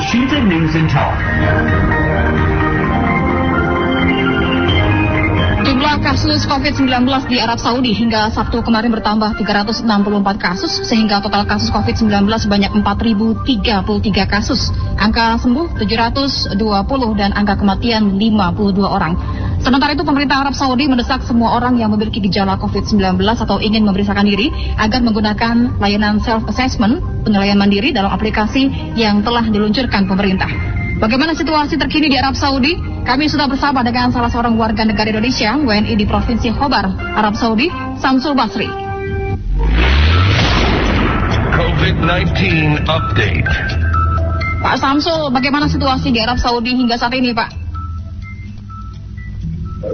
Washington News and Talk. Jumlah kasus COVID-19 di Arab Saudi hingga Sabtu kemarin bertambah 364 kasus, sehingga total kasus COVID-19 sebanyak 4.033 kasus. Angka sembuh 720 dan angka kematian 52 orang. Sementara itu, pemerintah Arab Saudi mendesak semua orang yang memiliki gejala COVID-19 atau ingin memeriksakan diri agar menggunakan layanan self-assessment, penilaian mandiri dalam aplikasi yang telah diluncurkan pemerintah. Bagaimana situasi terkini di Arab Saudi? Kami sudah bersama dengan salah seorang warga negara Indonesia, WNI di Provinsi Khobar, Arab Saudi, Samsul Basri. COVID-19 update. Pak Samsul, bagaimana situasi di Arab Saudi hingga saat ini, Pak?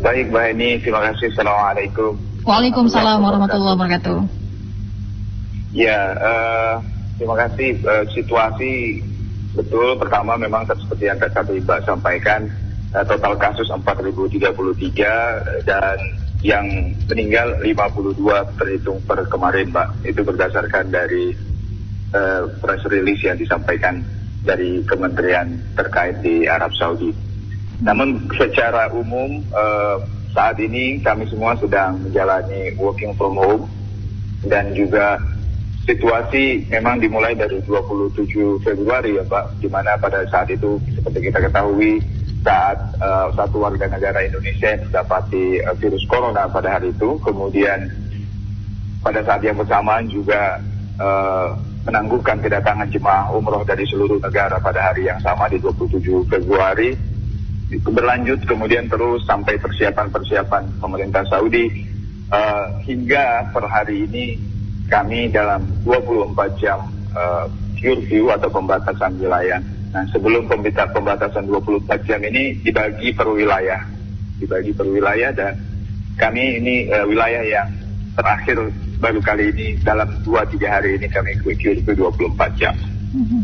Baik, Mbak Eni, terima kasih. Assalamualaikum. Waalaikumsalam warahmatullahi wabarakatuh. Ya, terima kasih. Situasi betul, pertama memang seperti yang tadi Mbak sampaikan, total kasus 4.033 dan yang meninggal 52 terhitung per kemarin, Mbak. Itu berdasarkan dari press release yang disampaikan dari kementerian terkait di Arab Saudi. Namun secara umum saat ini kami semua sedang menjalani working from home, dan juga situasi memang dimulai dari 27 Februari ya Pak, di mana pada saat itu seperti kita ketahui saat satu warga negara Indonesia yang mendapati virus corona pada hari itu, kemudian pada saat yang bersamaan juga menangguhkan kedatangan jemaah umroh dari seluruh negara pada hari yang sama di 27 Februari. Itu berlanjut kemudian terus sampai persiapan pemerintah Saudi hingga per hari ini kami dalam 24 jam curfew atau pembatasan wilayah. Nah, sebelum pembatasan 24 jam ini dibagi per wilayah dan kami ini wilayah yang terakhir baru kali ini dalam 2-3 hari ini kami curfew 24 jam.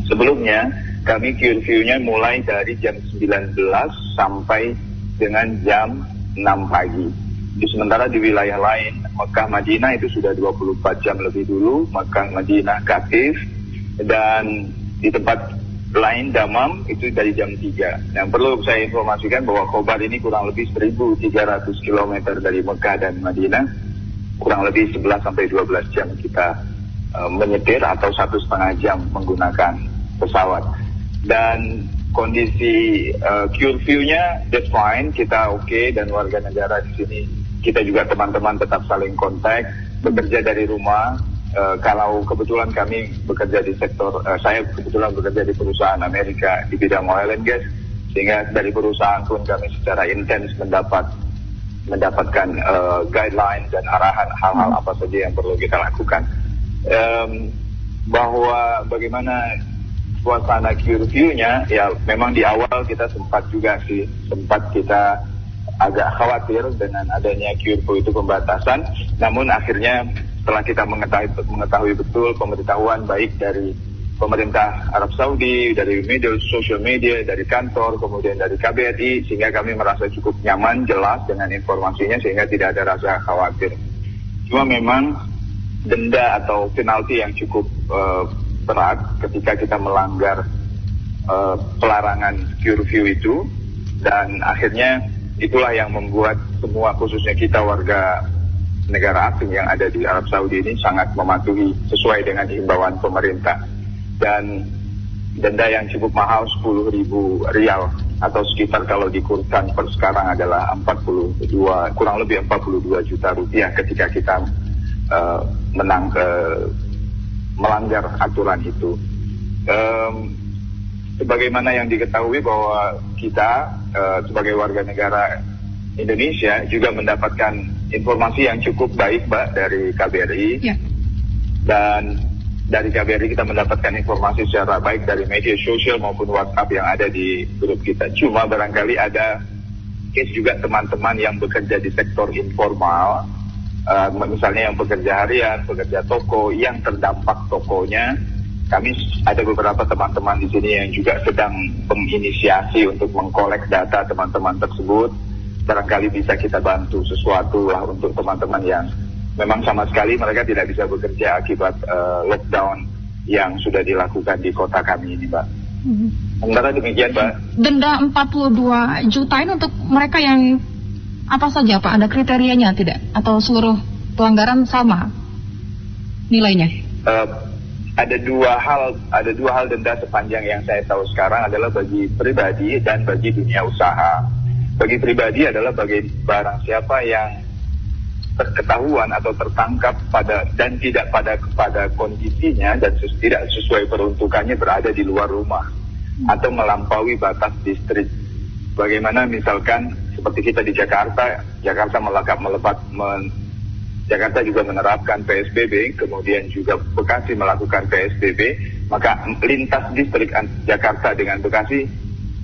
Sebelumnya kami curfew-nya mulai dari jam 19 sampai dengan jam 6 pagi. Sementara di wilayah lain, Mekah Madinah itu sudah 24 jam lebih dulu, Mekah Madinah Qatif, dan di tempat lain Damam itu dari jam 3. Yang perlu saya informasikan bahwa Khobar ini kurang lebih 1.300 km dari Mekah dan Madinah, kurang lebih 11 sampai 12 jam kita menyetir atau 1,5 jam menggunakan pesawat. Dan kondisi curfew-nya that's fine, kita oke, dan warga negara di sini kita juga teman-teman tetap saling kontak, bekerja dari rumah. Kalau kebetulan kami bekerja di sektor, saya kebetulan bekerja di perusahaan Amerika di bidang oil and gas, sehingga dari perusahaan pun kami secara intens mendapatkan guideline dan arahan hal-hal apa saja yang perlu kita lakukan. Bahwa bagaimana suasana curfew-nya, ya memang di awal kita sempat kita agak khawatir dengan adanya curfew itu pembatasan, namun akhirnya setelah kita mengetahui betul pemberitahuan baik dari pemerintah Arab Saudi, dari media, sosial media, dari kantor, kemudian dari KBRI, sehingga kami merasa cukup nyaman, jelas dengan informasinya, sehingga tidak ada rasa khawatir. Cuma memang denda atau penalti yang cukup berat ketika kita melanggar pelarangan curfew itu, dan akhirnya itulah yang membuat semua, khususnya kita warga negara asing yang ada di Arab Saudi ini sangat mematuhi sesuai dengan himbauan pemerintah. Dan denda yang cukup mahal 10.000 rial atau sekitar kalau dikurkan per sekarang adalah kurang lebih 42 juta rupiah ketika kita melanggar aturan itu. Sebagaimana yang diketahui bahwa kita sebagai warga negara Indonesia juga mendapatkan informasi yang cukup baik, Mbak, dari KBRI. Ya. Dan dari KBRI kita mendapatkan informasi secara baik dari media sosial maupun WhatsApp yang ada di grup kita. Cuma barangkali ada case juga teman-teman yang bekerja di sektor informal, misalnya yang pekerja harian, pekerja toko, yang terdampak tokonya. Kami ada beberapa teman-teman di sini yang juga sedang menginisiasi untuk mengkolek data teman-teman tersebut. Barangkali bisa kita bantu sesuatu lah untuk teman-teman yang memang sama sekali mereka tidak bisa bekerja akibat lockdown yang sudah dilakukan di kota kami ini, Mbak. Sementara demikian, Mbak. Denda 42 juta ini untuk mereka yang apa saja, Pak? Ada kriterianya tidak? Atau seluruh pelanggaran sama nilainya? Ada dua hal denda sepanjang yang saya tahu sekarang adalah bagi pribadi dan bagi dunia usaha. Bagi pribadi adalah bagi barang siapa yang terketahuan atau tertangkap dan tidak pada kondisinya dan tidak sesuai peruntukannya berada di luar rumah atau melampaui batas distrik. Bagaimana misalkan seperti kita di Jakarta Jakarta juga menerapkan PSBB, kemudian juga Bekasi melakukan PSBB, maka lintas distrik Jakarta dengan Bekasi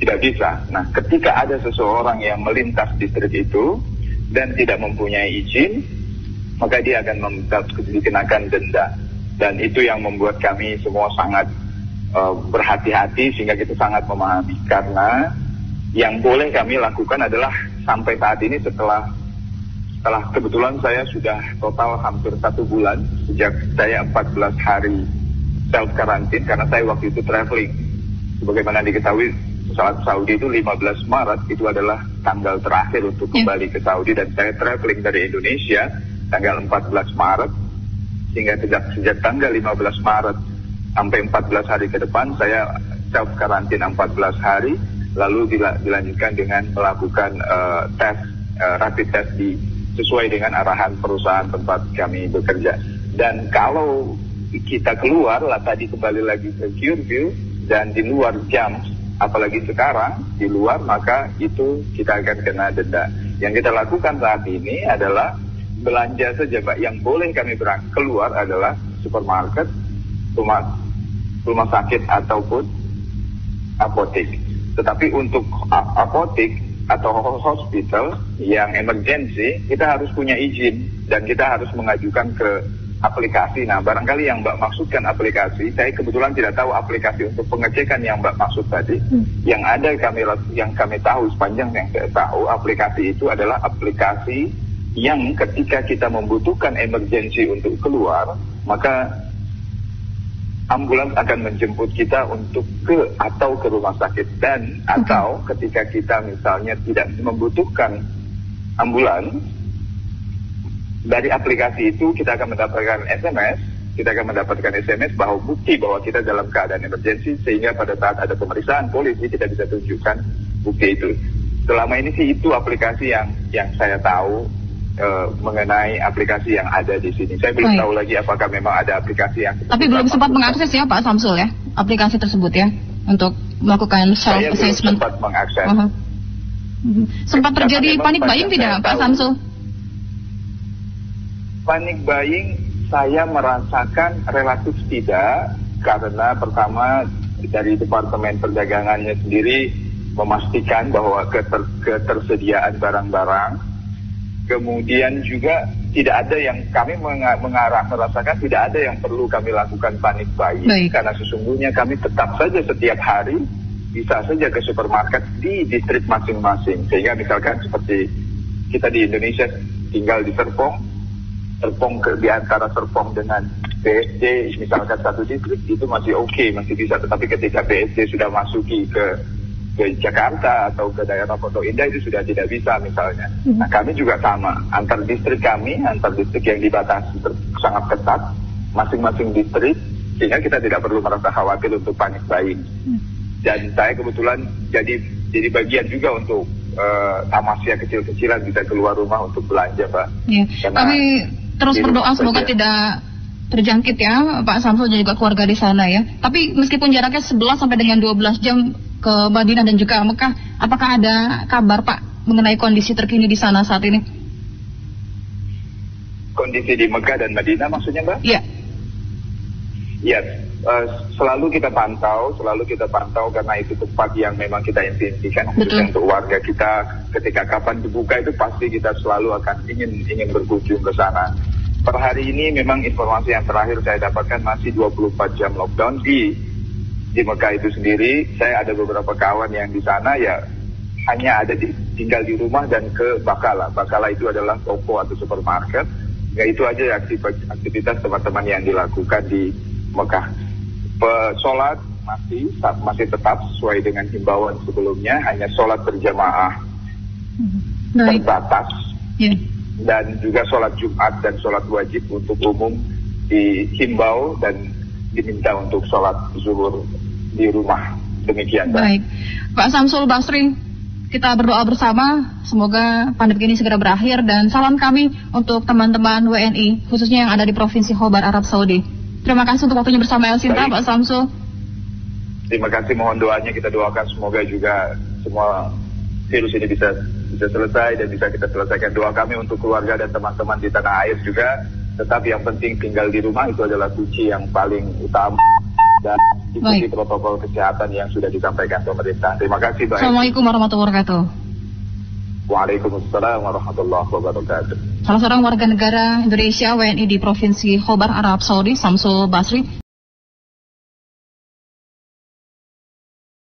tidak bisa. Nah, ketika ada seseorang yang melintas distrik itu dan tidak mempunyai izin, maka dia akan dikenakan denda. Dan itu yang membuat kami semua sangat berhati-hati, sehingga kita sangat memahami. Karena yang boleh kami lakukan adalah sampai saat ini setelah kebetulan saya sudah total hampir 1 bulan sejak saya 14 hari self karantin karena saya waktu itu traveling. Sebagaimana diketahui saat Saudi itu 15 Maret itu adalah tanggal terakhir untuk kembali ke Saudi, dan saya traveling dari Indonesia tanggal 14 Maret sehingga sejak tanggal 15 Maret sampai 14 hari ke depan saya self karantin 14 hari, lalu dilanjutkan dengan melakukan rapid test sesuai dengan arahan perusahaan tempat kami bekerja. Dan kalau kita keluar tadi kembali lagi ke curfew dan di luar jam, apalagi sekarang di luar, maka itu kita akan kena denda. Yang kita lakukan saat ini adalah belanja saja, Pak. Yang boleh kami keluar adalah supermarket, rumah sakit ataupun apotek. Tetapi untuk apotek atau hospital yang emergency, kita harus punya izin dan kita harus mengajukan ke aplikasi. Nah, barangkali yang Mbak maksudkan aplikasi, saya kebetulan tidak tahu aplikasi untuk pengecekan yang Mbak maksud tadi. Yang ada yang kami tahu, sepanjang yang saya tahu, aplikasi itu adalah aplikasi yang ketika kita membutuhkan emergency untuk keluar, maka ambulans akan menjemput kita untuk ke rumah sakit, dan atau ketika kita misalnya tidak membutuhkan ambulans, dari aplikasi itu kita akan mendapatkan SMS bahwa bukti bahwa kita dalam keadaan emergensi, sehingga pada saat ada pemeriksaan polisi kita bisa tunjukkan bukti itu. Selama ini sih itu aplikasi yang saya tahu mengenai aplikasi yang ada di sini. Saya belum tahu lagi apakah memang ada aplikasi yang... Tapi belum sempat mengakses ya Pak Samsul ya, aplikasi tersebut ya, untuk melakukan self-assessment. Saya belum sempat mengakses. Sempat terjadi panik buying tidak Pak Samsul? Panik buying saya merasakan relatif tidak, karena pertama dari Departemen Perdagangannya sendiri memastikan bahwa ketersediaan barang-barang. Kemudian juga tidak ada yang kami merasakan tidak ada yang perlu kami lakukan panik buying, karena sesungguhnya kami tetap saja setiap hari bisa saja ke supermarket di distrik masing-masing. Sehingga misalkan seperti kita di Indonesia tinggal di Serpong di antara Serpong dengan BSD misalkan satu distrik itu masih oke, masih bisa. Tetapi ketika BSD sudah masuki ke Jakarta atau ke daerah Pondok Indah itu sudah tidak bisa misalnya. Nah, kami juga sama, antar distrik yang dibatasi sangat ketat masing-masing distrik, sehingga kita tidak perlu merasa khawatir untuk panik buying. Dan saya kebetulan jadi bagian juga untuk tamasya kecil-kecilan bisa keluar rumah untuk belanja, Pak. Kami terus berdoa semoga tidak terjangkit ya Pak Samsul dan juga keluarga di sana ya. Tapi meskipun jaraknya 11 sampai dengan 12 jam ke Madinah dan juga Mekah, apakah ada kabar Pak mengenai kondisi terkini di sana saat ini? Kondisi di Mekah dan Madinah maksudnya, Mbak? Iya. Iya, selalu kita pantau karena itu tempat yang memang kita impikan, khususnya untuk warga kita. Ketika kapan dibuka itu pasti kita selalu akan ingin berkunjung ke sana. Per hari ini memang informasi yang terakhir saya dapatkan masih 24 jam lockdown di Mekah itu sendiri. Saya ada beberapa kawan yang di sana ya hanya tinggal di rumah dan ke Bakala. Bakala itu adalah toko atau supermarket. Ya itu aja aktivitas teman-teman yang dilakukan di Mekah. Sholat masih tetap sesuai dengan himbauan sebelumnya, hanya sholat berjamaah terbatas, dan juga sholat Jumat dan sholat wajib untuk umum dihimbau dan diminta untuk sholat zuhur di rumah. Demikian, Pak. Baik, Pak Samsul Basri, kita berdoa bersama semoga pandemi ini segera berakhir, dan salam kami untuk teman-teman WNI khususnya yang ada di Provinsi Khobar, Arab Saudi. Terima kasih untuk waktunya bersama El Sinta, Pak Samsul. Terima kasih, mohon doanya, kita doakan semoga juga semua virus ini bisa selesai dan bisa kita selesaikan. Doa kami untuk keluarga dan teman-teman di tanah air juga. Tetap yang penting tinggal di rumah, itu adalah kunci yang paling utama, dan ikuti protokol kesehatan yang sudah disampaikan pemerintah. Terima kasih. Baik. Assalamualaikum warahmatullahi wabarakatuh. Waalaikumsalam warahmatullahi wabarakatuh. Salah seorang warga negara Indonesia WNI di Provinsi Khobar, Arab Saudi, Samsul Basri,